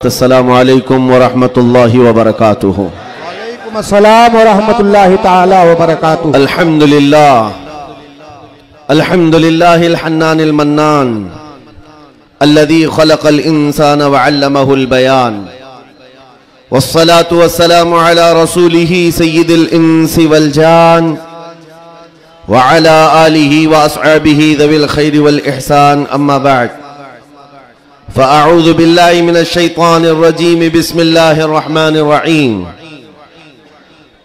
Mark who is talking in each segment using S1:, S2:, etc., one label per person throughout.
S1: السلام علیکم ورحمۃ اللہ وبرکاتہ۔
S2: وعلیکم السلام ورحمۃ اللہ تعالی وبرکاتہ۔
S1: الحمد للہ الحنان المنان الذي خلق الانسان وعلمه البيان، والصلاة والسلام على رسوله سید الانس والجان وعلى آلہ واصحابہ ذوی الخیر والاحسان، اما بعد فأعوذ بالله من الشيطان الرجيم، بسم الله الرحمن الرحيم۔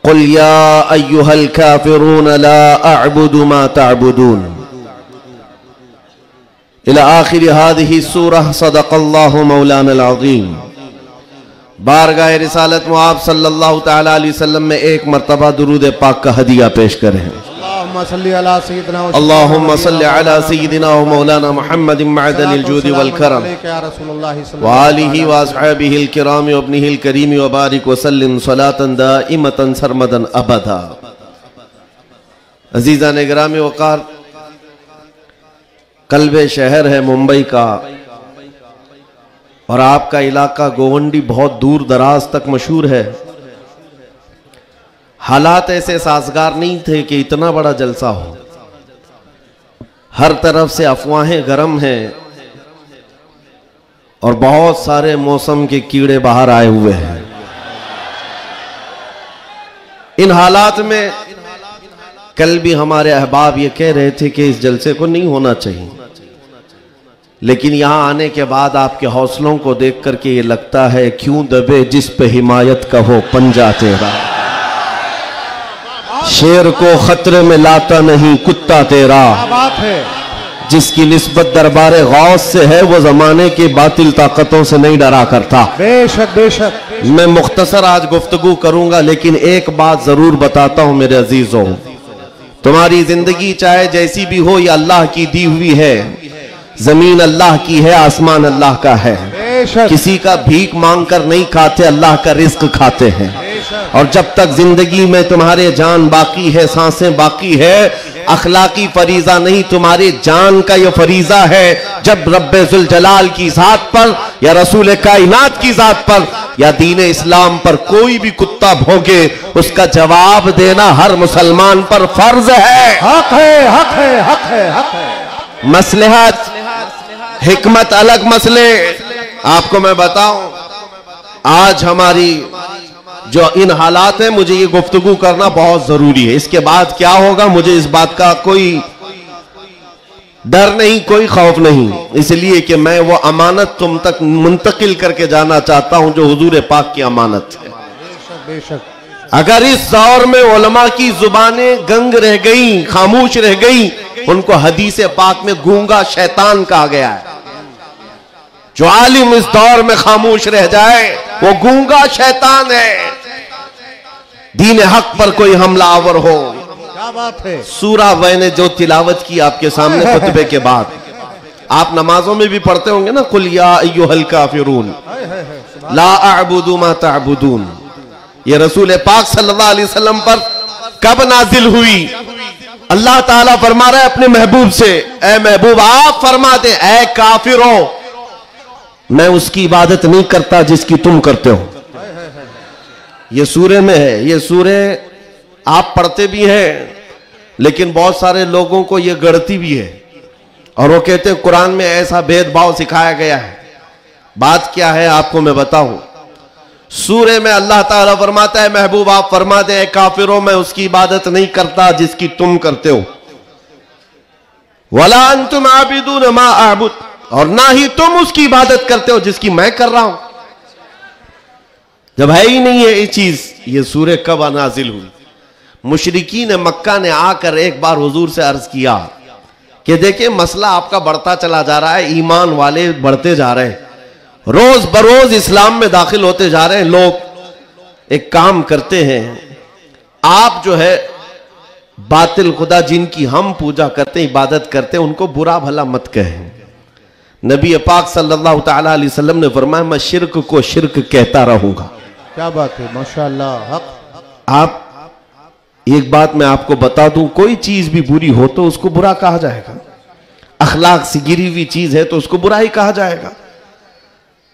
S1: قل يا أيها الكافرون لا أعبد ما تعبدون، إلى آخر هذه السورة۔ صدق الله مولانا العظيم۔ بارگاہ رسالت معاب صلی اللہ تعالی علیہ وسلم میں ایک مرتبہ درود پاک کا ہدیہ پیش کریں۔
S2: اللہم صلی علی سیدنا
S1: اللہم صلی علی سیدنا و مولانا محمد معدن الجود والکرم وآلہ واصحابہ الکرام وابنہ الکریم وبارک وسلم صلاة دائمتا سرمدا ابدا۔ عزیزان گرامی وقار، قلب شہر ہے ممبئی کا، اور آپ کا علاقہ گوونڈی بہت دور دراز تک مشہور ہے۔ حالات ایسے سازگار نہیں تھے کہ اتنا بڑا جلسہ ہو، ہر طرف سے افواہیں گرم ہیں اور بہت سارے موسم کے کیڑے باہر آئے ہوئے ہیں۔ ان حالات میں کل بھی ہمارے احباب یہ کہہ رہے تھے کہ اس جلسے کو نہیں ہونا چاہیے، لیکن یہاں آنے کے بعد آپ کے حوصلوں کو دیکھ کر کے یہ لگتا ہے کیوں دبے جس پہ حمایت کا ہو پنجہ تیرا، شیر کو خطرے میں لاتا نہیں کتا تیرا، جس کی نسبت دربار غوث سے ہے وہ زمانے کے باطل طاقتوں سے نہیں ڈرا کرتا۔
S2: بے شک بے شک۔
S1: میں مختصر آج گفتگو کروں گا، لیکن ایک بات ضرور بتاتا ہوں میرے عزیزوں، تمہاری زندگی چاہے جیسی بھی ہو یہ اللہ کی دی ہوئی ہے، زمین اللہ کی ہے، آسمان اللہ کا ہے، کسی کا بھیک مانگ کر نہیں کھاتے، اللہ کا رزق کھاتے ہیں۔ اور جب تک زندگی میں تمہارے جان باقی ہے، سانسیں باقی ہے، اخلاقی فریضہ نہیں، تمہاری جان کا یہ فریضہ ہے، جب رب ذوالجلال کی ذات پر یا رسول کائنات کی ذات پر یا دین اسلام پر کوئی بھی کتا بھونکے، اس کا جواب دینا ہر مسلمان پر فرض ہے۔
S2: حق ہے، حق ہے، حق ہے، حق ہے۔
S1: مصلحت حکمت الگ مسئلے۔ آپ کو میں بتاؤں، آج ہماری جو ان حالات ہیں، مجھے یہ گفتگو کرنا بہت ضروری ہے۔ اس کے بعد کیا ہوگا مجھے اس بات کا کوئی ڈر نہیں، کوئی خوف نہیں، اس لیے کہ میں وہ امانت تم تک منتقل کر کے جانا چاہتا ہوں جو حضور پاک کی امانت ہے۔
S2: بے شک۔
S1: اگر اس دور میں علماء کی زبانیں گنگ رہ گئیں، خاموش رہ گئیں، ان کو حدیث پاک میں گونگا شیطان کہا گیا ہے۔ جو عالم اس دور میں خاموش رہ جائے وہ گونگا شیطان ہے۔ دین حق پر کوئی حملہ آور ہو،
S2: کیا بات ہے۔
S1: سورہ میں نے جو تلاوت کی آپ کے سامنے خطبے کے بعد، آپ نمازوں میں بھی پڑھتے ہوں گے نا، قل یا ایھا الکافرون لا اعبد ما تعبدون، یہ رسول پاک صلی اللہ علیہ وسلم پر کب نازل ہوئی؟ اللہ تعالیٰ فرما رہا ہے اپنے محبوب سے، اے محبوب آپ فرما دیں اے کافروں، میں اس کی عبادت نہیں کرتا جس کی تم کرتے ہو۔ یہ سورہ میں ہے، یہ سورہ آپ پڑھتے بھی ہیں، لیکن بہت سارے لوگوں کو یہ گڑتی بھی ہے، اور وہ کہتے ہیں قرآن میں ایسا بھید بھاؤ سکھایا گیا ہے۔ بات کیا ہے آپ کو میں بتاؤں، سورہ میں اللہ تعالیٰ فرماتا ہے محبوب آپ فرما دیں اے کافروں، میں اس کی عبادت نہیں کرتا جس کی تم کرتے ہو، وَلَا أَنْتُمْ عَابِدُونَ مَا أَعْبُدُ، اور نہ ہی تم اس کی عبادت کرتے ہو جس کی میں کر رہا ہوں۔ جب ہے ہی نہیں ہے یہ چیز، یہ سورہ کب نازل ہوئی؟ مشرکین مکہ نے آ کر ایک بار حضور سے عرض کیا کہ دیکھیں مسئلہ آپ کا بڑھتا چلا جا رہا ہے، ایمان والے بڑھتے جا رہے ہیں، روز بروز اسلام میں داخل ہوتے جا رہے ہیں لوگ، ایک کام کرتے ہیں، آپ جو ہے باطل خدا جن کی ہم پوجا کرتے ہیں عبادت کرتے ہیں ان کو برا بھلا مت کہیں۔ نبی پاک صلی اللہ تعالی علیہ وسلم نے فرمایا میں شرک کو شرک کہتا رہوں گا۔
S2: کیا بات ہے، ماشاءاللہ، حق۔
S1: آپ ایک بات میں آپ کو بتا دوں، کوئی چیز بھی بری ہو تو اس کو برا کہا جائے گا، اخلاق سے گری ہوئی چیز ہے تو اس کو برا ہی کہا جائے گا۔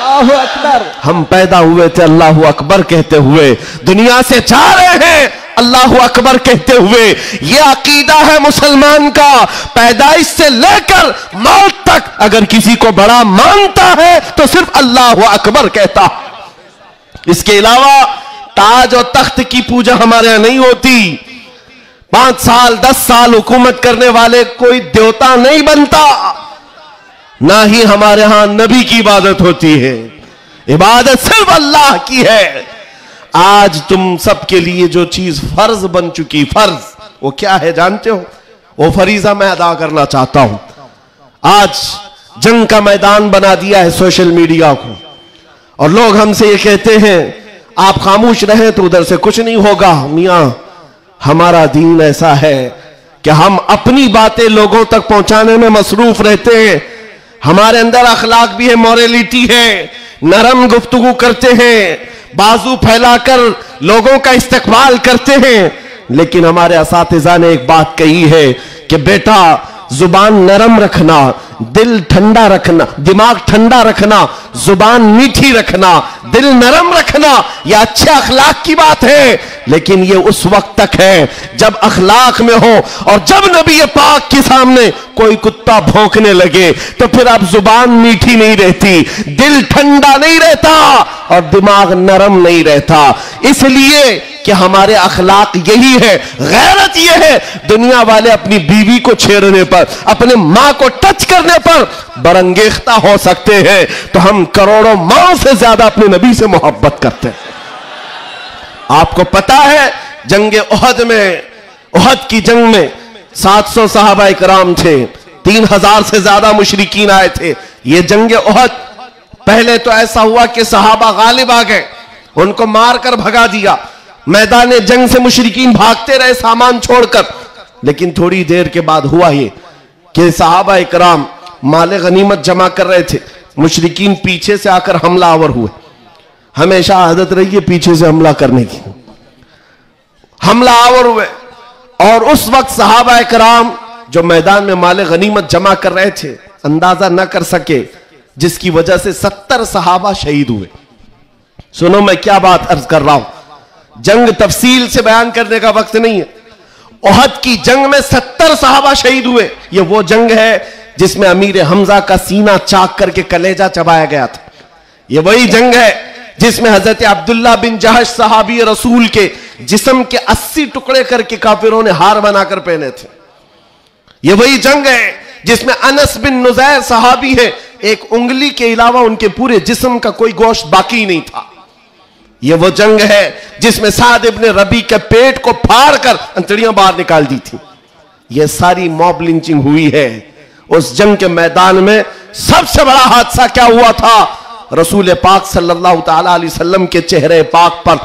S2: اللہ اکبر.
S1: ہم پیدا ہوئے تھے اللہ اکبر کہتے ہوئے, دنیا سے جا رہے ہیں اللہ اکبر کہتے ہوئے. یہ عقیدہ ہے مسلمان کا, پیدائش سے لے کر موت تک اگر کسی کو بڑا مانتا ہے تو صرف اللہ اکبر کہتا. اس کے علاوہ تاج اور تخت کی پوجا ہمارے یہاں نہیں ہوتی. 5 سال 10 سال حکومت کرنے والے کوئی دیوتا نہیں بنتا, نہ ہی ہمارے ہاں نبی کی عبادت ہوتی ہے. عبادت صرف اللہ کی ہے. آج تم سب کے لیے جو چیز فرض بن چکی, فرض وہ کیا ہے جانتے ہو؟ وہ فریضہ میں ادا کرنا چاہتا ہوں. آج جنگ کا میدان بنا دیا ہے سوشل میڈیا کو, اور لوگ ہم سے یہ کہتے ہیں آپ خاموش رہیں تو ادھر سے کچھ نہیں ہوگا. میاں ہمارا دین ایسا ہے کہ ہم اپنی باتیں لوگوں تک پہنچانے میں مصروف رہتے ہیں. ہمارے اندر اخلاق بھی ہے, موریلٹی ہے, نرم گفتگو کرتے ہیں, بازو پھیلا کر لوگوں کا استقبال کرتے ہیں. لیکن ہمارے اساتذہ نے ایک بات کہی ہے کہ بیٹا زبان نرم رکھنا, دل ٹھنڈا رکھنا, دماغ ٹھنڈا رکھنا, زبان میٹھی رکھنا, دل نرم رکھنا, یہ اچھے اخلاق کی بات ہے. لیکن یہ اس وقت تک ہے جب اخلاق میں ہو, اور جب نبی پاک کے سامنے کوئی کتا بھونکنے لگے تو پھر اب زبان میٹھی نہیں رہتی, دل ٹھنڈا نہیں رہتا, اور دماغ نرم نہیں رہتا. اس لیے کہ ہمارے اخلاق یہی ہے. غیرت یہ ہے دنیا والے اپنی بیوی کو چھیڑنے پر, اپنے ماں کو ٹچ کرنے پر برانگیختہ ہو سکتے ہیں, تو ہم کروڑوں ماں سے زیادہ اپنے نبی سے محبت کرتے ہیں. آپ کو پتا ہے جنگ احد میں, احد کی جنگ میں 700 صحابہ کرام تھے, 3000 سے زیادہ مشرکین آئے تھے. یہ جنگ احد پہلے تو ایسا ہوا کہ صحابہ غالب آ گئے, ان کو مار کر بھگا دیا, میدان جنگ سے مشرکین بھاگتے رہے سامان چھوڑ کر. لیکن تھوڑی دیر کے بعد ہوا یہ کہ صحابہ اکرام مال غنیمت جمع کر رہے تھے, مشرکین پیچھے سے آ کر حملہ آور ہوئے. ہمیشہ عادت رہی ہے پیچھے سے حملہ کرنے کی. حملہ آور ہوئے, اور اس وقت صحابہ اکرام جو میدان میں مال غنیمت جمع کر رہے تھے اندازہ نہ کر سکے, جس کی وجہ سے 70 صحابہ شہید ہوئے. سنو میں کیا بات عرض کر رہا ہوں, جنگ تفصیل سے بیان کرنے کا وقت نہیں ہے. احد کی جنگ میں 70 صحابہ شہید ہوئے. یہ وہ جنگ ہے جس میں امیر حمزہ کا سینہ چاک کر کے کلیجہ چبایا گیا تھا. یہ وہی جنگ ہے جس میں حضرت عبداللہ بن جہش صحابی رسول کے جسم کے 80 ٹکڑے کر کے کافروں نے ہار بنا کر پہنے تھے. یہ وہی جنگ ہے جس میں انس بن نزیر صحابی ہے, ایک انگلی کے علاوہ ان کے پورے جسم کا کوئی گوشت باقی نہیں تھا. یہ وہ جنگ ہے جس میں سعد ابن ربی کے پیٹ کو پھاڑ کر انتڑیاں باہر نکال دی تھی. یہ ساری موب لنچنگ ہوئی ہے. اس جنگ کے میدان میں سب سے بڑا حادثہ کیا ہوا تھا؟ رسول پاک صلی اللہ تعالی علیہ وسلم کے چہرے پاک پر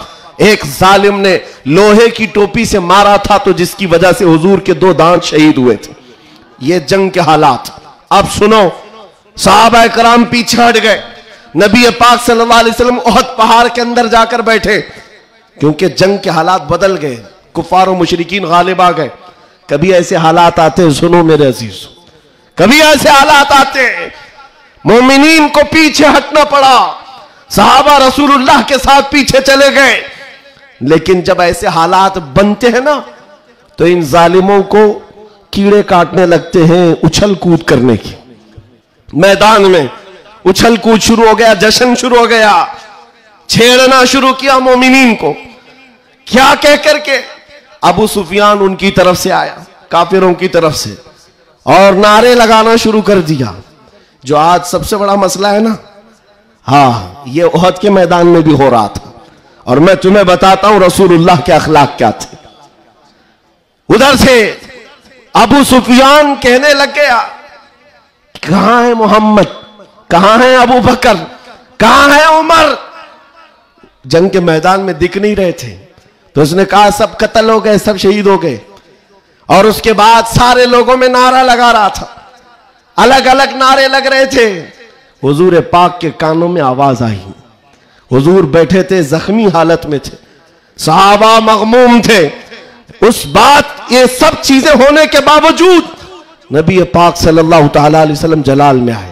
S1: ایک ظالم نے لوہے کی ٹوپی سے مارا تھا, تو جس کی وجہ سے حضور کے 2 دانت شہید ہوئے تھے. یہ جنگ کے حالات. اب سنو, صحابہ کرام پیچھے ہٹ گئے, نبی پاک صلی اللہ علیہ وسلم احد پہاڑ کے اندر جا کر بیٹھے, کیونکہ جنگ کے حالات بدل گئے, کفار و مشرکین غالب آ گئے. کبھی ایسے حالات آتے ہیں, سنو میرے عزیز, کبھی ایسے حالات آتے ہیں مومنین کو پیچھے ہٹنا پڑا. صحابہ رسول اللہ کے ساتھ پیچھے چلے گئے. لیکن جب ایسے حالات بنتے ہیں نا, تو ان ظالموں کو کیڑے کاٹنے لگتے ہیں اچھل کود کرنے کی. میدان میں اچھل کود شروع ہو گیا, جشن شروع ہو گیا, چھیڑنا شروع کیا مومنین کو. کیا کہہ کر کے ابو سفیان ان کی طرف سے آیا, کافروں کی طرف سے, اور نعرے لگانا شروع کر دیا. جو آج سب سے بڑا مسئلہ ہے نا, ہاں, یہ احد کے میدان میں بھی ہو رہا تھا. اور میں تمہیں بتاتا ہوں رسول اللہ کے اخلاق کیا تھے. ادھر سے ابو سفیان کہنے لگ گیا, کہاں ہے محمد, کہاں ہے ابو بکر, کہاں ہے عمر؟ جنگ کے میدان میں دکھ نہیں رہے تھے. تو اس نے کہا سب قتل ہو گئے, سب شہید ہو گئے. اور اس کے بعد سارے لوگوں میں نعرہ لگا رہا تھا, الگ الگ نعرے لگ رہے تھے. حضور پاک کے کانوں میں آواز آئی. حضور بیٹھے تھے, زخمی حالت میں تھے, صحابہ مغموم تھے. اس بات, یہ سب چیزیں ہونے کے باوجود نبی پاک صلی اللہ تعالی علیہ وسلم جلال میں آئے,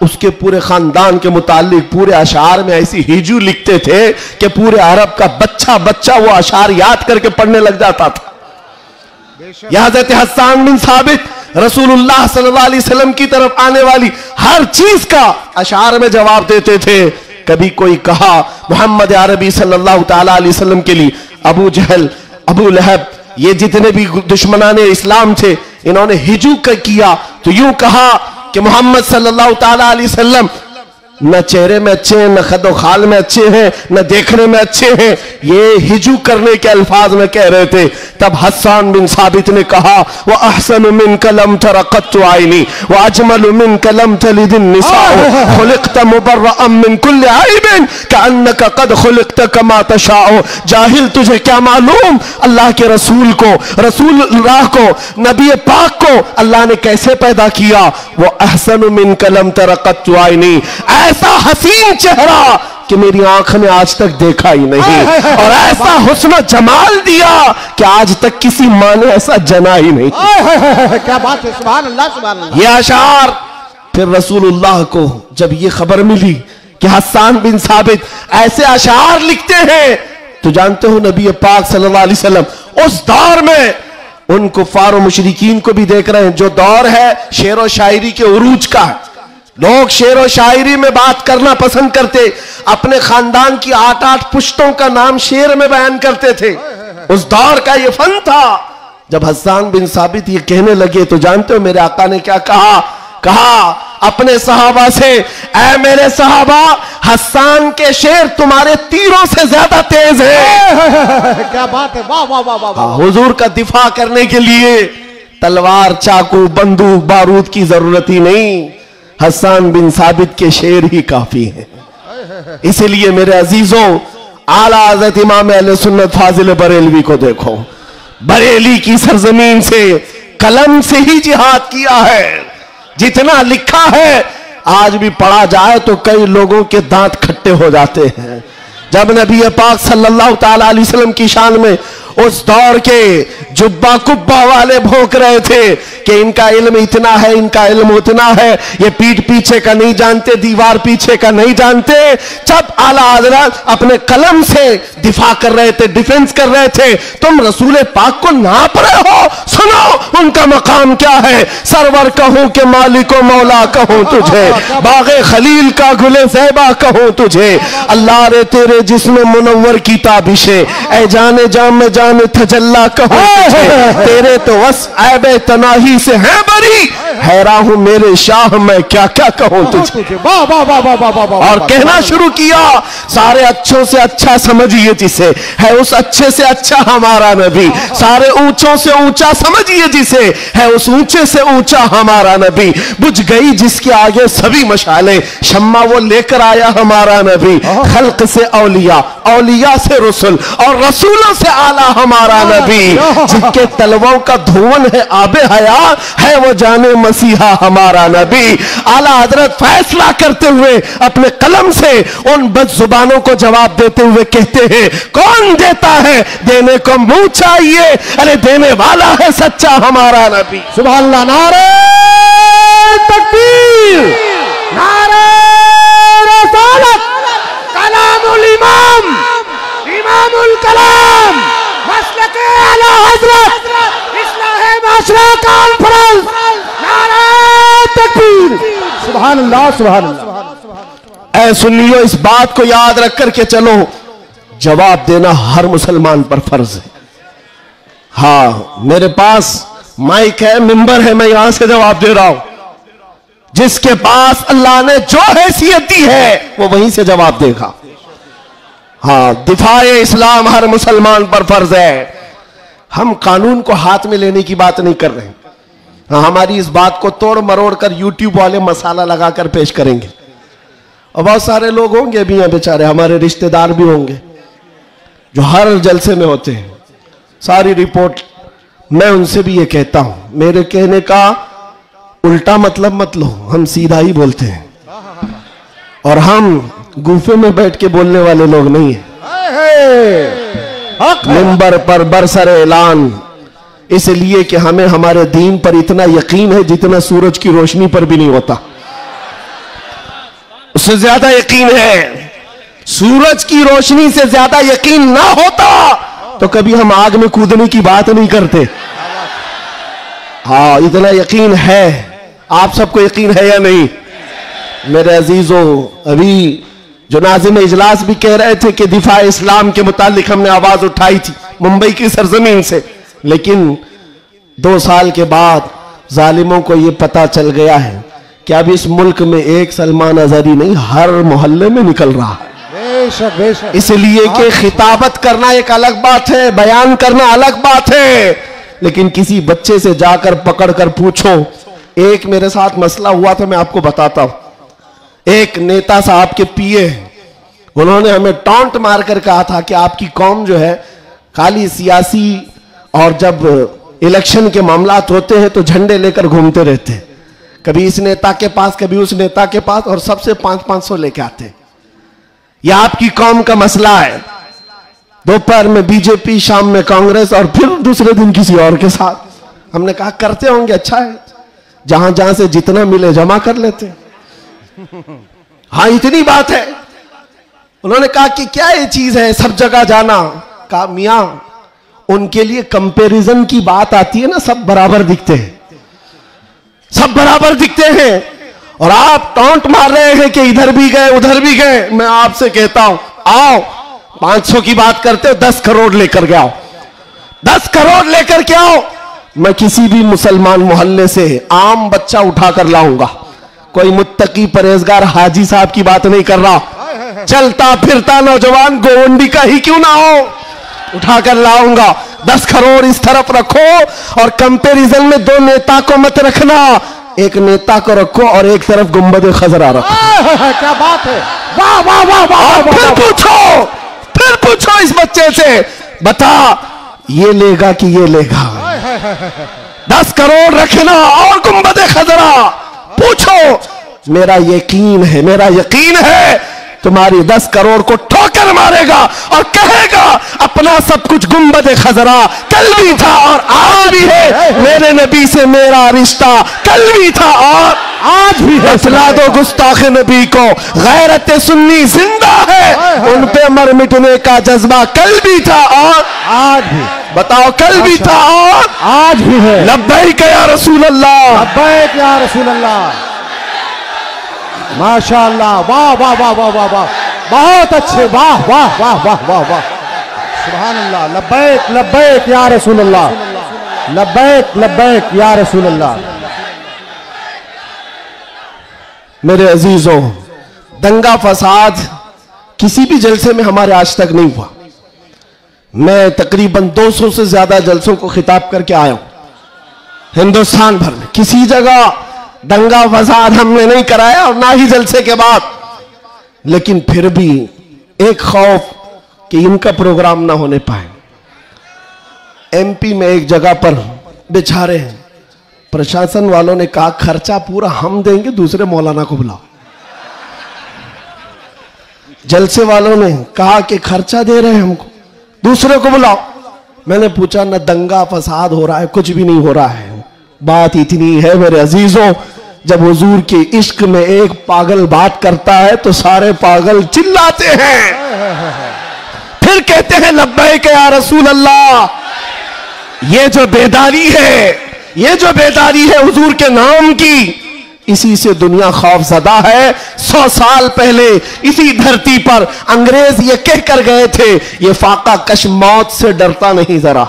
S1: اس کے پورے خاندان کے متعلق پورے اشعار میں ایسی ہجو لکھتے تھے کہ پورے عرب کا بچہ بچہ وہ اشعار یاد کر کے پڑھنے لگ جاتا تھا. یہ حضرت حسان بن ثابت رسول اللہ صلی اللہ علیہ وسلم کی طرف آنے والی ہر چیز کا اشعار میں جواب دیتے تھے. کبھی کوئی کہا محمد عربی صلی اللہ تعالی علیہ وسلم کے لیے ابو جہل، ابو لہب، یہ جتنے بھی دشمنان اسلام تھے انہوں نے ہجو کیا تو یوں کہا کہ محمد صلی اللہ تعالی علیہ وسلم نہ چہرے میں اچھے ہیں، نہ خد و خال میں اچھے ہیں، نہ دیکھنے میں اچھے ہیں. یہ ہجو کرنے کے الفاظ میں کہہ رہے تھے. تب حسان بن ثابت نے کہا وَأَحْسَنُ مِنْكَ لَمْ تَرَ قَطُّ عَيْنِي وَأَجْمَلُ مِنْكَ لَمْ تَلِدِ النِّسَاءُ خُلِقْتَ مُبَرَّأً مِنْ كُلِّ عَيْبٍ كَأَنَّكَ قَدْ خُلِقْتَ كَمَا تَشَاءُ. جاہل تجھے کیا معلوم اللہ کے رسول کو، رسول اللہ کو، نبی پاک کو اللہ نے کیسے پیدا کیا. وَأَحْسَنُ مِنْكَ لَمْ تَرَ قَطُّ عَيْنِي، ایسا حسین چہرہ کہ میری آنکھ نے آج تک دیکھا ہی نہیں، اور ایسا حسن و جمال دیا کہ آج تک کسی ماں نے ایسا جنا ہی نہیں.
S2: کیا بات ہے، سبحان اللہ سبحان اللہ.
S1: یہ اشعار پھر رسول اللہ کو جب یہ خبر ملی کہ حسان بن ثابت ایسے اشعار لکھتے ہیں تو جانتے ہو نبی پاک صلی اللہ علیہ وسلم اس دور میں ان کفار و مشرکین کو بھی دیکھ رہے ہیں. جو دور ہے شعر و شاعری کے عروج کا ہے، لوگ شعر و شاعری میں بات کرنا پسند کرتے، اپنے خاندان کی 8 پشتوں کا نام شعر میں بیان کرتے تھے. اس دور کا یہ فن تھا. جب حسان بن ثابت یہ کہنے لگے تو جانتے ہو میرے آقا نے کیا کہا اپنے صحابہ سے، اے میرے صحابہ حسان کے شعر تمہارے تیروں سے زیادہ تیز ہیں.
S2: کیا بات ہے، واہ واہ واہ واہ.
S1: حضور کا دفاع کرنے کے لیے تلوار، چاقو، بندوق، بارود کی ضرورت ہی نہیں، حسان بن ثابت کے شعر ہی کافی ہیں. اسی لیے میرے عزیزوں اعلیٰ حضرت امام اہل سنت فاضل بریلوی کو دیکھو، بریلی کی سرزمین سے قلم سے ہی جہاد کیا ہے. جتنا لکھا ہے آج بھی پڑھا جائے تو کئی لوگوں کے دانت کھٹے ہو جاتے ہیں. جب نبی پاک صلی اللہ تعالی علیہ وسلم کی شان میں اس دور کے جبہ کبہ والے بھونک رہے تھے کہ ان کا علم اتنا ہے، ان کا علم اتنا ہے، یہ پیٹ پیچھے کا نہیں جانتے، دیوار پیچھے کا نہیں جانتے. جب اعلیٰ حضرت اپنے قلم سے دفاع کر رہے تھے، ڈیفنس کر رہے تھے، تم رسول پاک کو ناپ رہے ہو. سنو ان کا مقام کیا ہے. سرور کہوں کہ مالک و مولا کہوں تجھے، باغ خلیل کا گل زیبا کہوں تجھے، اللہ رے تیرے جسم منور کی تابشیں، اے جانے جام میں جان تجلا کہوں تجھے، تیرے تو وصف عیب تناہی سے ہیں بری، حیران ہوں میرے شاہ میں کیا کیا کہوں تجھے. اور کہنا شروع کیا سارے اچھوں سے اچھا سمجھیے جسے، ہے اس اچھے سے اچھا ہمارا نبی. سارے اونچوں سے اونچا سمجھیے جسے، ہے اس اونچے سے اونچا ہمارا نبی. بجھ گئی جس کے آگے سبھی مشالیں، شمع وہ لے کر آیا ہمارا نبی. خلق سے اولیاء، اولیاء سے رسول، اور رسولوں سے اعلیٰ ہمارا نبی. جن کے تلووں کا دھون ہے آب حیات، ہے وہ جانے مسیحا ہمارا نبی. اعلیٰ حضرت فیصلہ کرتے ہوئے اپنے قلم سے ان بد زبانوں کو جواب دیتے ہوئے کہتے ہیں کون دیتا ہے دینے کو منہ چاہیے، ارے دینے والا ہے سچا ہمارا نبی.
S2: سبحان اللہ. نعرہ تکبیر، نعرہ رسالت، کلام الامام، امام الکلام، مسلک اعلیٰ حضرت، اصلاح معاشرہ کانفرنس. نعرہ تکبیر. سبحان اللہ سبحان اللہ.
S1: اے سنیو اس بات کو یاد رکھ کر کے چلو، جواب دینا ہر مسلمان پر فرض ہے. ہاں میرے پاس مائک ہے، ممبر ہے، میں یہاں سے جواب دے رہا ہوں. جس کے پاس اللہ نے جو حیثیت دی ہے وہ وہیں سے جواب دے گا. ہاں دفاع اسلام ہر مسلمان پر فرض ہے. ہم قانون کو ہاتھ میں لینے کی بات نہیں کر رہے. ہماری اس بات کو توڑ مروڑ کر یوٹیوب والے مسالہ لگا کر پیش کریں گے. اور بہت سارے لوگ ہوں گے بھی ہیں بیچارے، ہمارے رشتہ دار بھی ہوں گے جو ہر جلسے میں ہوتے ہیں، ساری رپورٹ. میں ان سے بھی یہ کہتا ہوں، میرے کہنے کا الٹا مطلب مت لو، ہم سیدھا ہی بولتے ہیں اور ہم گوفے میں بیٹھ کے بولنے والے لوگ نہیں ہیں. منبر پر برسر اعلان، اس لیے کہ ہمیں ہمارے دین پر اتنا یقین ہے جتنا سورج کی روشنی پر بھی نہیں ہوتا. سے زیادہ یقین ہے. سورج کی روشنی سے زیادہ یقین نہ ہوتا تو کبھی ہم آگ میں کودنے کی بات نہیں کرتے. ہاں اتنا یقین ہے. آپ سب کو یقین ہے یا نہیں؟ میرے عزیزو، ابھی جو ناظم اجلاس بھی کہہ رہے تھے کہ دفاع اسلام کے متعلق ہم نے آواز اٹھائی تھی ممبئی کی سرزمین سے، لیکن 2 سال کے بعد ظالموں کو یہ پتا چل گیا ہے کہ اب اس ملک میں ایک سلمان اظہری نہیں، ہر محلے میں نکل رہا ہے.
S2: بے شک بے شک.
S1: اس لیے کہ خطابت کرنا ایک الگ بات ہے، بیان کرنا الگ بات ہے، لیکن کسی بچے سے جا کر پکڑ کر پوچھو. ایک میرے ساتھ مسئلہ ہوا تھا، میں آپ کو بتاتا ہوں. ایک نیتا صاحب کے پیے، انہوں نے ہمیں ٹانٹ مار کر کہا تھا کہ آپ کی قوم جو ہے خالی سیاسی اور جب الیکشن کے معاملات ہوتے ہیں تو جھنڈے لے کر گھومتے رہتے ہیں، کبھی اس نیتا کے پاس کبھی اس نیتا کے پاس، اور سب سے 500 لے کے آتے ہیں. یہ آپ کی قوم کا مسئلہ ہے. دوپہر میں بی جے پی، شام میں کانگریس، اور پھر دوسرے دن کسی اور کے ساتھ. ہم نے کہا کرتے ہوں گے، اچھا ہے، جہاں جہاں سے جتنا ملے جمع کر لیتے. ہاں اتنی بات ہے. انہوں نے کہا کہ کیا یہ چیز ہے سب جگہ جانا؟ کہا میاں ان کے لیے کمپیریزن کی بات آتی ہے نا، سب برابر دکھتے ہیں، سب برابر دکھتے ہیں، اور آپ ٹانٹ مار رہے ہیں کہ ادھر بھی گئے ادھر بھی گئے. میں آپ سے کہتا ہوں آؤ 500 کی بات کرتے ہو، 10 کروڑ لے کر کے آؤ، 10 کروڑ لے کر کے آؤ. میں کسی بھی مسلمان محلے سے عام بچہ اٹھا کر لاؤں گا. کوئی متقی پرہیزگار حاجی صاحب کی بات نہیں کر رہا، چلتا پھرتا نوجوان گونڈی کا ہی کیوں نہ ہو، اٹھا کر لاؤں گا. 10 کروڑ اس طرف رکھو، اور کمپیریزن میں 2 نیتا کو مت رکھنا، ایک نیتا کو رکھو اور ایک طرف گنبد خضرا رکھو.
S2: کیا بات ہے، واہ واہ واہ واہ.
S1: پھر پوچھو اس بچے سے، بتا یہ لے گا کہ یہ لے گا؟ 10 کروڑ رکھنا اور گنبد خضرا، پوچھو. میرا یقین ہے تمہاری 10 کروڑ کو ٹھوکر مارے گا اور کہے گا اپنا سب کچھ گنبد خضرا کل بھی تھا اور آج بھی ہے، میرے نبی سے میرا رشتہ کل بھی تھا اور آج بھی ہے. بتلا دو گستاخ نبی کو غیرت سنی زندہ ہے، ان پہ مر مٹنے کا جذبہ کل بھی تھا اور
S2: آج بھی.
S1: بتاؤ کل بھی تھا اور
S2: آج بھی ہے.
S1: لبیک یا رسول اللہ،
S2: لبیک یا رسول اللہ. ماشاءاللہ، واہ واہ واہ واہ واہ واہ، بہت اچھے، واہ واہ واہ واہ واہ واہ، سبحان اللہ. لبیک لبیک یا رسول اللہ، لبیک لبیک یا رسول اللہ.
S1: میرے عزیزوں، دنگا فساد کسی بھی جلسے میں ہمارے آج تک نہیں ہوا. میں تقریباً 200 سے زیادہ جلسوں کو خطاب کر کے آیا ہوں ہندوستان بھر میں، کسی جگہ دنگا فساد ہم نے نہیں کرایا اور نہ ہی جلسے کے بعد. لیکن پھر بھی ایک خوف کہ ان کا پروگرام نہ ہونے پائے. ایم پی میں ایک جگہ پر بیچارے ہیں، پرشاسن والوں نے کہا خرچہ پورا ہم دیں گے، دوسرے مولانا کو بلاؤ. جلسے والوں نے کہا کہ خرچہ دے رہے ہیں ہم کو، دوسرے کو بلاؤ. میں نے پوچھا نہ دنگا فساد ہو رہا ہے، کچھ بھی نہیں ہو رہا ہے. بات اتنی ہے میرے عزیزوں، جب حضور کے عشق میں ایک پاگل بات کرتا ہے تو سارے پاگل چلاتے ہیں، پھر کہتے ہیں لبیک یا رسول اللہ. یہ جو بیداری ہے حضور کے نام کی، اسی سے دنیا خوف زدہ ہے. 100 سال پہلے اسی دھرتی پر انگریز یہ کہہ کر گئے تھے، یہ فاقہ کش موت سے ڈرتا نہیں ذرا،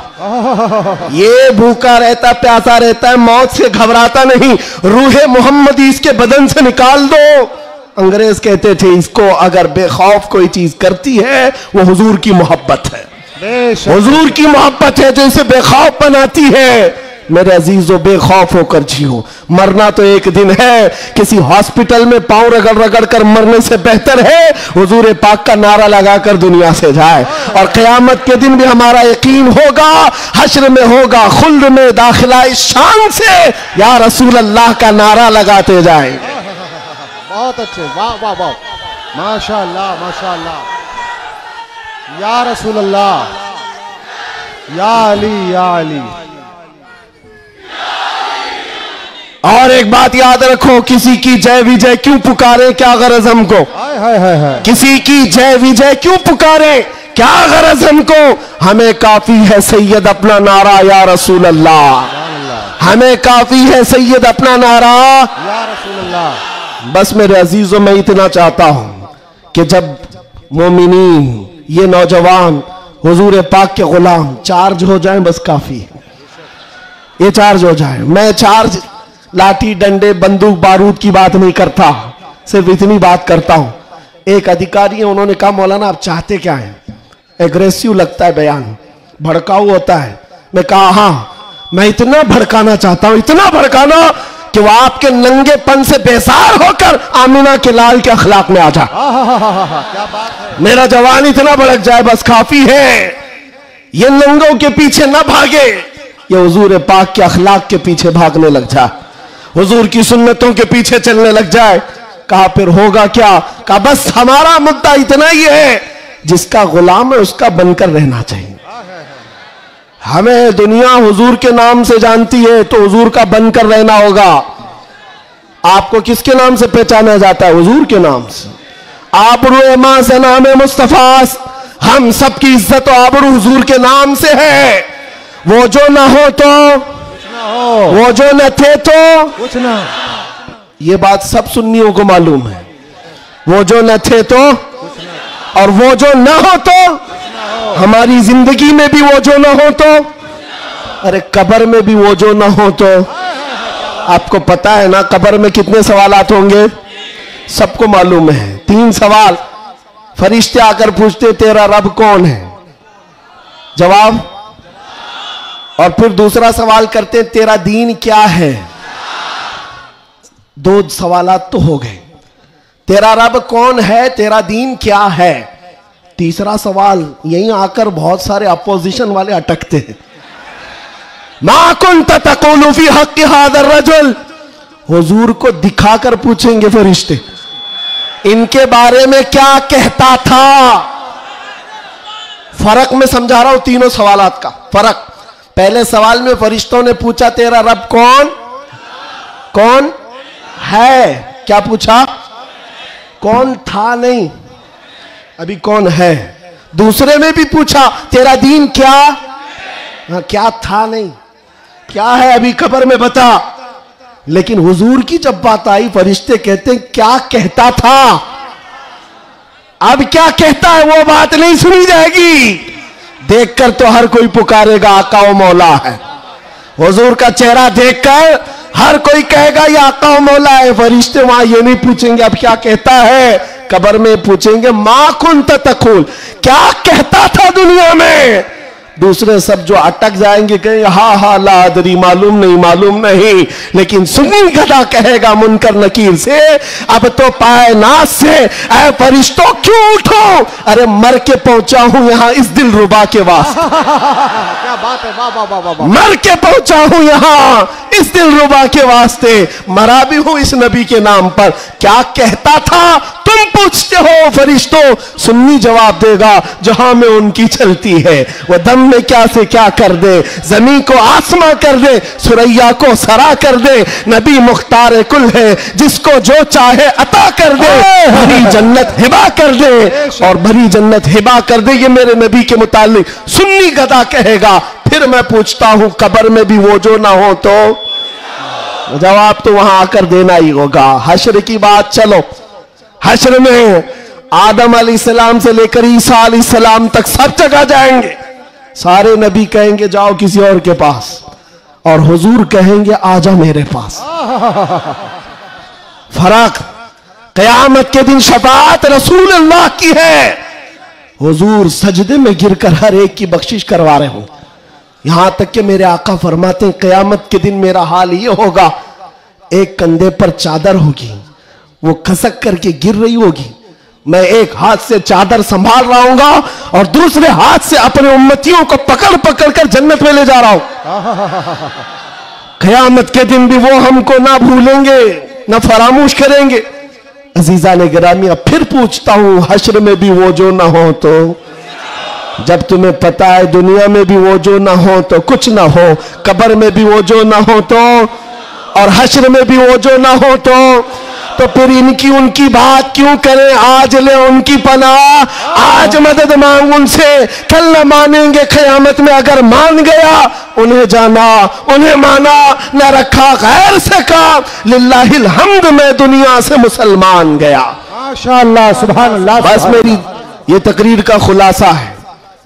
S1: یہ بھوکا رہتا پیاسا رہتا ہے، موت سے گھبراتا نہیں، روح محمدی اس کے بدن سے نکال دو. انگریز کہتے تھے اس کو اگر بے خوف کوئی چیز کرتی ہے وہ حضور کی محبت ہے، حضور کی محبت ہے جو اسے بے خوف بناتی ہے. میرے عزیزو بے خوف ہو کر جیو، مرنا تو ایک دن ہے. کسی ہاسپٹل میں پاؤں رگڑ رگڑ کر مرنے سے بہتر ہے حضور پاک کا نعرہ لگا کر دنیا سے جائے. اور قیامت کے دن بھی ہمارا یقین ہوگا، حشر میں ہوگا خلد میں داخلہ اس شان سے یا رسول اللہ کا نعرہ لگاتے جائیں.
S2: بہت اچھے، واہ واہ واہ، ماشاءاللہ ماشاءاللہ. یا رسول اللہ، یا علی یا علی.
S1: اور ایک بات یاد رکھو، کسی کی جے وجے کیوں پکارے، کیا غرض ہم کو؟ کسی کی جے وجے کیوں پکارے، کیا غرض ہم کو؟ ہمیں کافی ہے سید اپنا نعرہ یا رسول اللہ، ہمیں کافی ہے سید اپنا نعرہ یا رسول اللہ۔ بس میرے عزیزوں، میں اتنا چاہتا ہوں کہ جب مومنین، یہ نوجوان حضور پاک کے غلام چارج ہو جائیں، بس کافی ہے، یہ چارج ہو جائیں۔ میں چارج لاٹھی ڈنڈے بندوق بارود کی بات نہیں کرتا، صرف اتنی بات کرتا ہوں۔ ایک ادھیکاری ہیں، انہوں نے کہا مولانا آپ چاہتے کیا ہیں؟ ایگریسیو لگتا ہے بیان، بھڑکاؤ ہوتا ہے۔ میں کہا ہاں، میں اتنا بھڑکانا چاہتا ہوں، اتنا بھڑکانا کہ وہ آپ کے ننگے پن سے بیزار ہو کر آمینہ کے لال کے اخلاق میں آ جائے، میرا جوان اتنا بھڑک جائے، بس کافی ہے۔ یہ ننگوں کے پیچھے نہ بھاگے، یہ حضور پاک کے اخلاق کے پیچھے بھاگنے لگ جائے، حضور کی سنتوں کے پیچھے چلنے لگ جائے۔ کہا پھر ہوگا کیا؟ کہا بس ہمارا مدعا اتنا ہی ہے، جس کا غلام ہے اس کا بن کر رہنا چاہیے۔ ہمیں دنیا حضور کے نام سے جانتی ہے، تو حضور کا بن کر رہنا ہوگا۔ آپ کو کس کے نام سے پہچانا جاتا ہے؟ حضور کے نام سے۔ آبرو ماں سے نام مصطفیٰ، ہم سب کی عزت و آبرو حضور کے نام سے ہے۔ وہ جو نہ ہو تو وہ جو نہ تھے تو کچھ نہ، یہ بات سب سنیوں کو معلوم ہے۔ وہ جو نہ تھے تو، اور وہ جو نہ ہو تو، ہماری زندگی میں بھی وہ جو نہ ہو تو، ارے قبر میں بھی وہ جو نہ ہو تو۔ آپ کو پتا ہے نا قبر میں کتنے سوالات ہوں گے؟ سب کو معلوم ہے، 3 سوال۔ فرشتے آ کر پوچھتے تیرا رب کون ہے؟ جواب۔ اور پھر دوسرا سوال کرتے تیرا دین کیا ہے؟ 2 سوالات تو ہو گئے۔ تیرا رب کون ہے، تیرا دین کیا ہے؟ تیسرا سوال یہیں آ کر بہت سارے اپوزیشن والے اٹکتے ہیں۔ ما کنت تقول فی حق ھذا الرجل، حضور کو دکھا کر پوچھیں گے فرشتے ان کے بارے میں کیا کہتا تھا۔ فرق میں سمجھا رہا ہوں تینوں سوالات کا فرق۔ پہلے سوال میں فرشتوں نے پوچھا تیرا رب کون ہے، کیا پوچھا؟ کون تھا نہیں، ابھی کون ہے۔ دوسرے میں بھی پوچھا تیرا دین کیا تھا نہیں، کیا ہے ابھی قبر میں بتا۔ لیکن حضور کی جب بات آئی، فرشتے کہتے ہیں کیا کہتا تھا۔ اب کیا کہتا ہے وہ بات نہیں سنی جائے گی، دیکھ کر تو ہر کوئی پکارے گا آقا و مولا ہے۔ حضور کا چہرہ دیکھ کر ہر کوئی کہے گا یہ آقا و مولا ہے۔ فرشتے وہاں یہ نہیں پوچھیں گے اب کیا کہتا ہے، قبر میں پوچھیں گے ما کنت تقول، کیا کہتا تھا دنیا میں۔ دوسرے سب جو اٹک جائیں گے کہیں ہاں لا ادری، معلوم نہیں، لیکن سنی گدھا کہے گا منکر نکیر سے اب تو پائے ناز سے اے فرشتوں کیوں اٹھو، ارے مر کے پہنچا ہوں یہاں اس دل ربا کے واسطے۔
S2: کیا بات ہے، واہ واہ واہ واہ۔
S1: مر کے پہنچا ہوں یہاں اس دل ربا کے واسطے، مرا بھی ہوں اس نبی کے نام پر۔ کیا کہتا تھا تم پوچھتے ہو فرشتوں، سنی جواب دے گا جہاں میں ان کی چلتی ہے، وہ دم میں کیا سے کیا کر دے، زمین کو آسماں کر دے، سریا کو سرا کر دے، نبی مختار کل ہے جس کو جو چاہے عطا کر دے، بھری جنت ہبا کر دے، اور بھری جنت ہبا کر دے۔ یہ میرے نبی کے متعلق سنی گدھا کہے گا۔ پھر میں پوچھتا ہوں قبر میں بھی وہ جو نہ ہو تو، جواب تو وہاں آ کر دینا ہی ہوگا۔ حشر کی بات، چلو حشر میں آدم علیہ السلام سے لے کر عیسیٰ علیہ السلام تک سب جگہ جائیں گے، سارے نبی کہیں گے جاؤ کسی اور کے پاس، اور حضور کہیں گے آجا میرے پاس۔ فرق، قیامت کے دن شفاعت رسول اللہ کی ہے، حضور سجدے میں گر کر ہر ایک کی بخشش کروا رہے ہوں، یہاں تک کہ میرے آقا فرماتے ہیں قیامت کے دن میرا حال یہ ہوگا، ایک کندھے پر چادر ہوگی، وہ کھسک کر کے گر رہی ہوگی، میں ایک ہاتھ سے چادر سنبھال رہا ہوں گا اور دوسرے ہاتھ سے اپنے امتیوں کو پکڑ پکڑ کر جنت میں لے جا رہا ہوں۔ قیامت کے دن بھی وہ ہم کو نہ بھولیں گے نہ فراموش کریں گے۔ عزیزان گرامی، اب پھر پوچھتا ہوں حشر میں بھی وہ جو نہ ہو تو، جب تمہیں پتا ہے دنیا میں بھی وہ جو نہ ہو تو کچھ نہ ہو، قبر میں بھی وہ جو نہ ہو تو، اور حشر میں بھی وہ جو نہ ہو تو پھر انکی ان کی بات کیوں کریں؟ آج لے ان کی پناہ، آج مدد مانگ ان سے، کل نہ مانیں گے قیامت میں۔ اگر مان گیا انہیں جانا، انہیں مانا، نہ رکھا غیر سے کام، للہ الحمد میں دنیا سے مسلمان گیا۔
S2: ماشاءاللہ، سبحان اللہ۔
S1: بس میری یہ تقریر کا خلاصہ ہے،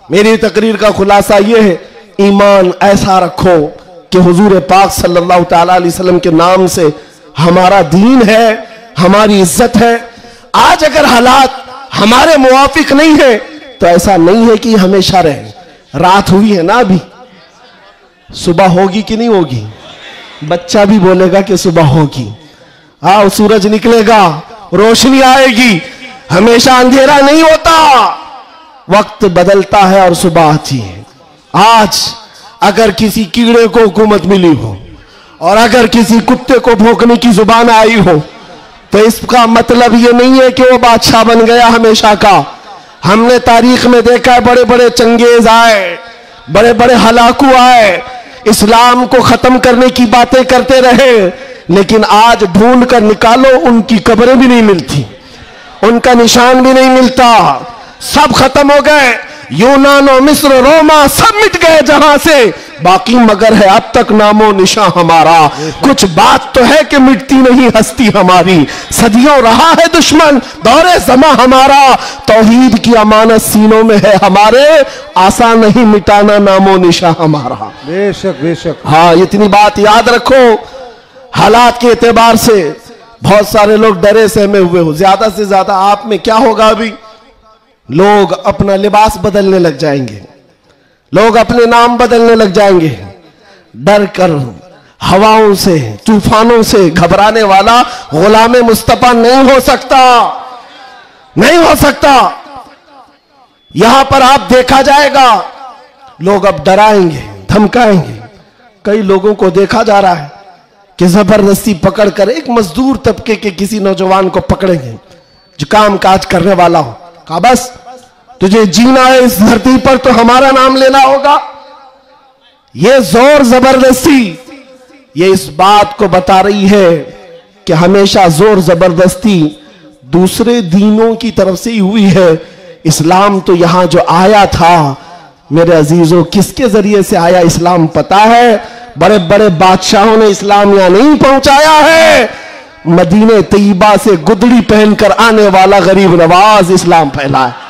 S1: میری تقریر کا خلاصہ یہ ہے، ایمان ایسا رکھو کہ حضور پاک صلی اللہ تعالیٰ علیہ وسلم کے نام سے ہمارا دین ہے، ہماری عزت ہے۔ آج اگر حالات ہمارے موافق نہیں ہیں تو ایسا نہیں ہے کہ ہمیشہ رہیں۔ رات ہوئی ہے نا، ابھی صبح ہوگی کہ نہیں ہوگی؟ بچہ بھی بولے گا کہ صبح ہوگی۔ سورج نکلے گا، روشنی آئے گی، ہمیشہ اندھیرا نہیں ہوتا، وقت بدلتا ہے اور صبح آتی ہے۔ آج اگر کسی کیڑے کو حکومت ملی ہو اور اگر کسی کتے کو بھونکنے کی زبان آئی ہو تو اس کا مطلب یہ نہیں ہے کہ وہ بادشاہ بن گیا ہمیشہ کا۔ ہم نے تاریخ میں دیکھا ہے بڑے بڑے چنگیز آئے، بڑے بڑے ہلاکو آئے، اسلام کو ختم کرنے کی باتیں کرتے رہے، لیکن آج ڈھونڈ کر نکالو ان کی قبریں بھی نہیں ملتی، ان کا نشان بھی نہیں ملتا، سب ختم ہو گئے۔ یونان و مصر، روما سب مٹ گئے جہاں سے، باقی مگر ہے اب تک نام و نشان ہمارا۔ کچھ بات تو ہے کہ مٹتی نہیں ہستی ہماری، صدیوں رہا ہے دشمن دور زماں ہمارا، توحید کی امانت سینوں میں ہے ہمارے، آسان نہیں مٹانا نام و نشان ہمارا۔
S2: بے شک بے شک۔
S1: ہاں، اتنی بات یاد رکھو۔ حالات کے اعتبار سے بہت سارے لوگ ڈرے سہمے ہوئے ہو، زیادہ سے زیادہ آپ میں کیا ہوگا؟ ابھی لوگ اپنا لباس بدلنے لگ جائیں گے، لوگ اپنے نام بدلنے لگ جائیں گے، ڈر کر ہواؤں سے، طوفانوں سے گھبرانے والا غلام مصطفیٰ نہیں ہو سکتا، نہیں ہو سکتا۔ یہاں پر آپ دیکھا جائے گا لوگ اب ڈرائیں گے، دھمکائیں گے۔ کئی لوگوں کو دیکھا جا رہا ہے کہ زبردستی پکڑ کر ایک مزدور طبقے کے کسی نوجوان کو پکڑیں گے جو کام کاج کرنے والا ہو، کہا بس تجھے جینا ہے اس دھرتی پر تو ہمارا نام لینا ہوگا۔ یہ زور زبردستی یہ اس بات کو بتا رہی ہے کہ ہمیشہ زور زبردستی دوسرے دینوں کی طرف سے ہی ہوئی ہے۔ اسلام تو یہاں جو آیا تھا میرے عزیزوں، کس کے ذریعے سے آیا اسلام پتا ہے؟ بڑے بڑے بادشاہوں نے اسلام یہاں نہیں پہنچایا ہے، مدینہ طیبہ سے گدڑی پہن کر آنے والا غریب نواز اسلام پھیلا ہے۔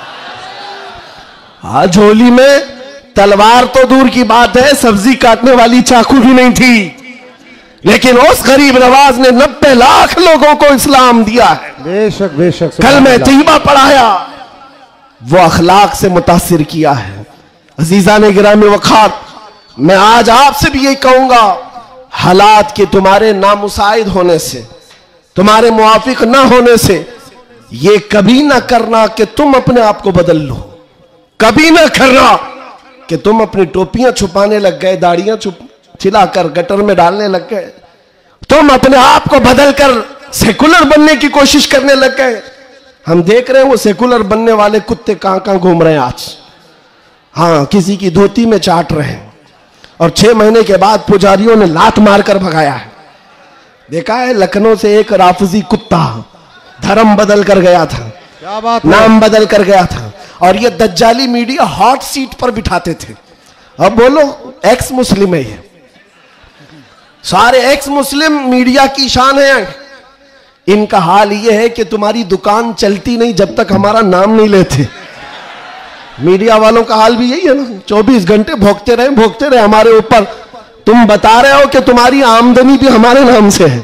S1: جھولی میں تلوار تو دور کی بات ہے، سبزی کاٹنے والی چاقو بھی نہیں تھی، لیکن اس غریب نواز نے 90 لاکھ لوگوں کو اسلام دیا ہے،
S2: بے شک بے شک۔
S1: کلمہ طیبہ پڑھایا، وہ اخلاق سے متاثر کیا ہے۔ عزیزان گرامی وقار، میں آج آپ سے بھی یہی کہوں گا، حالات کے تمہارے نامساعد ہونے سے، تمہارے موافق نہ ہونے سے، یہ کبھی نہ کرنا کہ تم اپنے آپ کو بدل لو، کبھی نہ کرنا کہ تم اپنی ٹوپیاں چھپانے لگ گئے، داڑیاں چھلا کر گٹر میں ڈالنے لگ گئے، تم اپنے آپ کو بدل کر سیکولر بننے کی کوشش کرنے لگ گئے۔ ہم دیکھ رہے ہیں وہ سیکولر بننے والے کتے کہاں کہاں گھوم رہے ہیں آج۔ ہاں، کسی کی دھوتی میں چاٹ رہے ہیں، اور 6 مہینے کے بعد پجاریوں نے لات مار کر بھگایا ہے۔ دیکھا ہے لکھنؤ سے ایک رافضی کتا دھرم بدل کر گیا تھا،
S2: کیا بات،
S1: نام بدل کر گیا تھا، اور یہ دجالی میڈیا ہاٹ سیٹ پر بٹھاتے تھے۔ اب بولو ایکس مسلم ہے، یہ سارے ایکس مسلم میڈیا کی شان ہے۔ ان کا حال یہ ہے کہ تمہاری دکان چلتی نہیں جب تک ہمارا نام نہیں لیتے۔ میڈیا والوں کا حال بھی یہی ہے نا، 24 گھنٹے بھوکتے رہے ہمارے اوپر۔ تم بتا رہے ہو کہ تمہاری آمدنی بھی ہمارے نام سے ہے،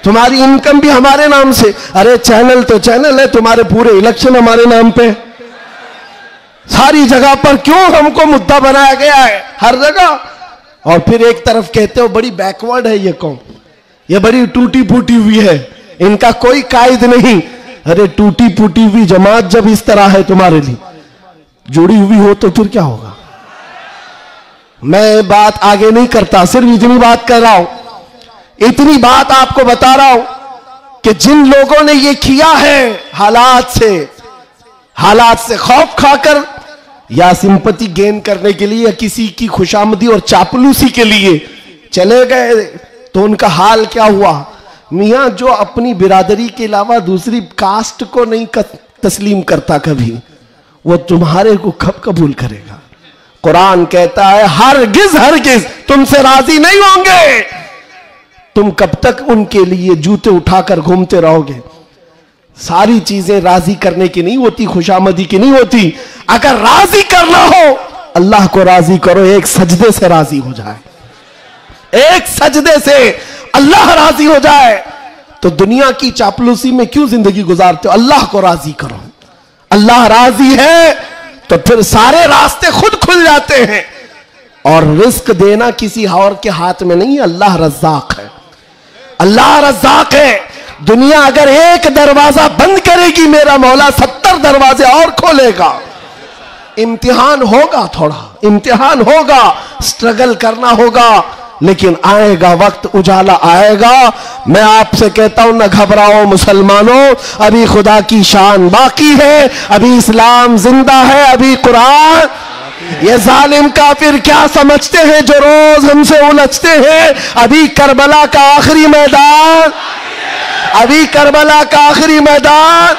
S1: تمہاری انکم بھی ہمارے نام سے۔ ارے چینل تو چینل ہے، تمہارے پورے الیکشن ہمارے نام پہ، ساری جگہ پر کیوں ہم کو مدعا بنایا گیا ہے ہر جگہ؟ اور پھر ایک طرف کہتے ہو بڑی بیکورڈ ہے یہ قوم، یہ بڑی ٹوٹی پھوٹی ہوئی ہے، ان کا کوئی قائد نہیں۔ ارے ٹوٹی پھوٹی ہوئی جماعت جب اس طرح ہے تمہارے لیے، جڑی ہوئی ہو تو پھر کیا ہوگا؟ میں بات آگے نہیں کرتا، صرف اتنی بات کر رہا ہوں، اتنی بات آپ کو بتا رہا ہوں کہ جن لوگوں نے یہ کیا ہے حالات سے خوف کھا کر یا سمپتی گین کرنے کے لیے یا کسی کی خوشامدی اور چاپلوسی کے لیے چلے گئے تو ان کا حال کیا ہوا؟ میاں جو اپنی برادری کے علاوہ دوسری کاسٹ کو نہیں تسلیم کرتا کبھی، وہ تمہارے کو کب قبول کرے گا؟ قرآن کہتا ہے ہرگز ہرگز تم سے راضی نہیں ہوں گے. تم کب تک ان کے لیے جوتے اٹھا کر گھومتے رہو گے؟ ساری چیزیں راضی کرنے کی نہیں ہوتی، خوشامدی کی نہیں ہوتی. اگر راضی کرنا ہو اللہ کو راضی کرو، ایک سجدے سے راضی ہو جائے، ایک سجدے سے اللہ راضی ہو جائے. تو دنیا کی چاپلوسی میں کیوں زندگی گزارتے ہو؟ اللہ کو راضی کرو. اللہ راضی ہے تو پھر سارے راستے خود کھل جاتے ہیں. اور رزق دینا کسی اور کے ہاتھ میں نہیں ہے، اللہ رزاق ہے. اللہ رزاق ہے. دنیا اگر ایک دروازہ بند کرے گی میرا مولا 70 دروازے اور کھولے گا. امتحان ہوگا، تھوڑا امتحان ہوگا، سٹرگل کرنا ہوگا، لیکن آئے گا وقت، اجالا آئے گا. میں آپ سے کہتا ہوں نہ گھبراؤ مسلمانوں، ابھی خدا کی شان باقی ہے، ابھی اسلام زندہ ہے، ابھی قرآن. یہ ظالم کافر کیا سمجھتے ہیں جو روز ہم سے الجھتے ہیں؟ ابھی کربلا کا آخری میدان، ابھی کربلا کا آخری میدان.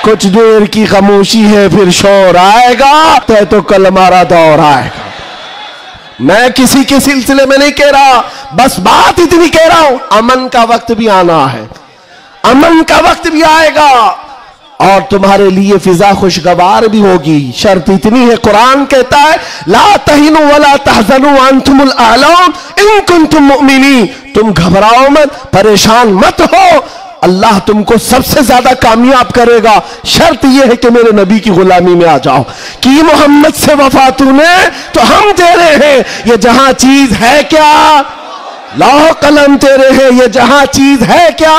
S1: کچھ دیر کی خاموشی ہے پھر شور آئے گا، تو کل ہمارا دور آئے گا. میں کسی کے سلسلے میں نہیں کہہ رہا، بس بات اتنی کہہ رہا ہوں امن کا وقت بھی آنا ہے، امن کا وقت بھی آئے گا اور تمہارے لیے فضا خوشگوار بھی ہوگی. شرط اتنی ہے، قرآن کہتا ہے لا تہنوا ولا تحزنوا وانتم الاعلون ان کنتم مؤمنین. تم گھبراؤ مت، پریشان مت ہو، اللہ تم کو سب سے زیادہ کامیاب کرے گا. شرط یہ ہے کہ میرے نبی کی غلامی میں آ جاؤ. کہ محمد سے وفا تو نے تو ہم تیرے ہیں، یہ جہاں چیز ہے کیا؟ لوح قلم تیرے ہیں، یہ جہاں چیز ہے کیا؟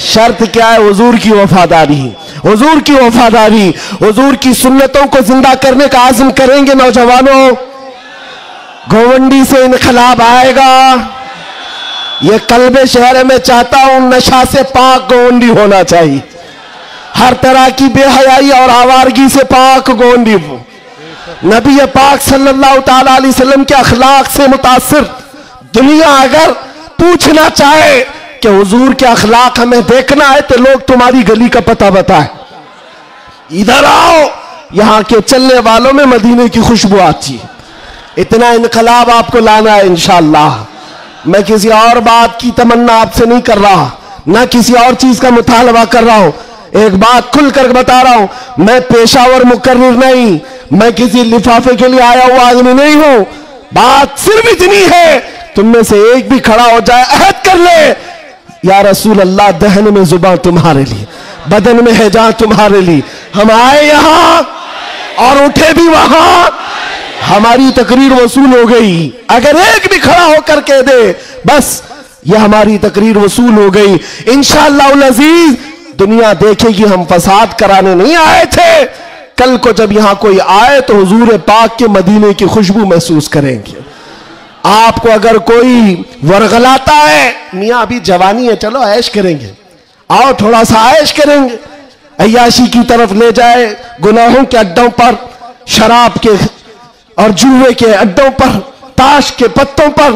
S1: شرط کیا ہے؟ حضور کی وفاداری، حضور کی وفاداری. حضور کی سنتوں کو زندہ کرنے کا عزم کریں گے نوجوانوں. گھونڈی سے انقلاب آئے گا. یہ قلب شہر میں چاہتا ہوں نشہ سے پاک گونڈی ہونا چاہیے، ہر طرح کی بے حیائی اور آوارگی سے پاک گونڈی ہو. نبی پاک صلی اللہ تعالی علیہ وسلم کے اخلاق سے متاثر دنیا اگر پوچھنا چاہے کہ حضور کے اخلاق ہمیں دیکھنا ہے تو لوگ تمہاری گلی کا پتہ بتائیں. ادھر آؤ، یہاں کے چلنے والوں میں مدینے کی خوشبو آتی ہے. اتنا انقلاب آپ کو لانا ہے انشاءاللہ. میں کسی اور بات کی تمنا آپ سے نہیں کر رہا، نہ کسی اور چیز کا مطالبہ کر رہا ہوں. ایک بات کھل کر بتا رہا ہوں، میں پیشہ ور مقرر نہیں، میں کسی لفافے کے لیے آیا ہوا آدمی نہیں ہوں. بات صرف اتنی ہے، تم میں سے ایک بھی کھڑا ہو جائے عہد کر لے یا رسول اللہ دہن میں زباں تمہارے لیے، بدن میں ہے جان تمہارے لیے. ہم آئے یہاں اور اٹھے بھی وہاں، ہماری تقریر وصول ہو گئی. اگر ایک بھی کھڑا ہو کر کہہ دے بس یہ ہماری تقریر وصول ہو گئی. انشاءاللہ العزیز دنیا دیکھے گی ہم فساد کرانے نہیں آئے تھے. کل کو جب یہاں کوئی آئے تو حضور پاک کے مدینے کی خوشبو محسوس کریں گے. آپ کو اگر کوئی ورغلاتا ہے، میاں ابھی جوانی ہے چلو عیش کریں گے، آؤ تھوڑا سا عیش کریں گے، عیاشی کی طرف لے جائے، گناہوں کے اڈوں پر، شراب کے اور جوے کے اڈوں پر، تاش کے پتوں پر،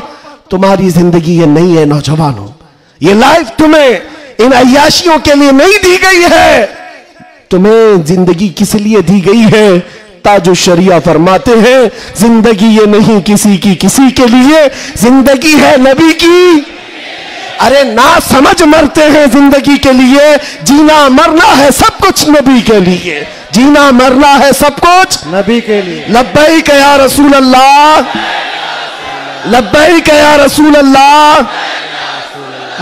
S1: تمہاری زندگی یہ نہیں ہے نوجوانوں. یہ لائف تمہیں ان عیاشیوں کے لیے نہیں دی گئی ہے. تمہیں زندگی کس لیے دی گئی ہے؟ تاج الشریعہ فرماتے ہیں زندگی یہ نہیں کسی کی کسی کے لیے، زندگی ہے نبی کی. ارے نہ سمجھ مرتے ہیں زندگی کے لیے، جینا مرنا ہے سب کچھ نبی کے لیے، جینا مرنا ہے سب کچھ
S2: نبی کے لیے.
S1: لبیک یا رسول اللہ، لبیک یا رسول اللہ،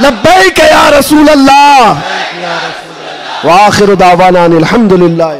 S1: لبیک یا رسول اللہ. وآخر دعوانا الحمدللہ.